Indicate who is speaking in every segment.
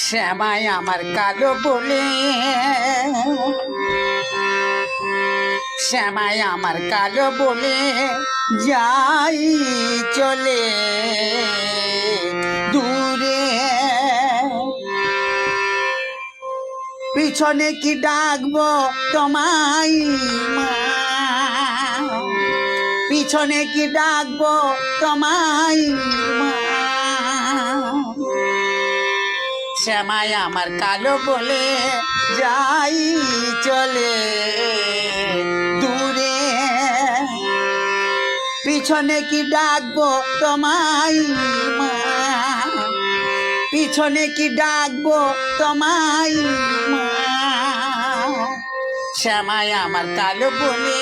Speaker 1: শ্যামাই আমার কালো বলে, শ্যামাই আমার কালো বলে যাই চলে দূরে। পিছনে কি ডাকবো তোমায় মা, পিছনে কি ডাকবো তোমায় মা। শ্যামাই আমার কালো বলে যাই চলে দূরে। পিছনে কি ডাকবো তোমায় মা, পিছনে কি ডাকবো তোমায় মা। শ্যামাই আমার কালো বলে।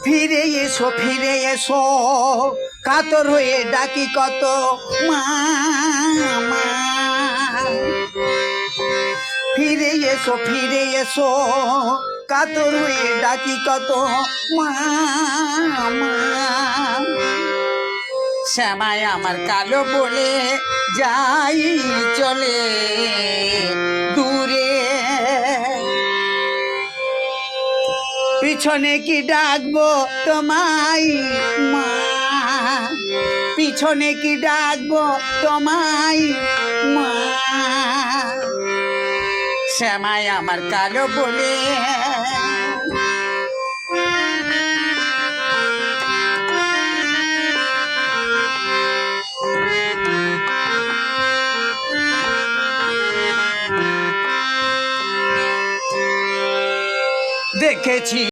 Speaker 1: ফিরে এসো ফিরে এসো কাতর হয়ে ডাকি কত মা মা। ফিরে এসো কাতর হয়ে ডাকি কত মা মা। শ্যামাই আমার কালো বলে যাই চলে দূরে। পিছনে কি ডাকবো তোমায় মা, পিছনে কি ডাকবো তোমায় মা। শ্যামাই আমার কালো বলে। দেখেছি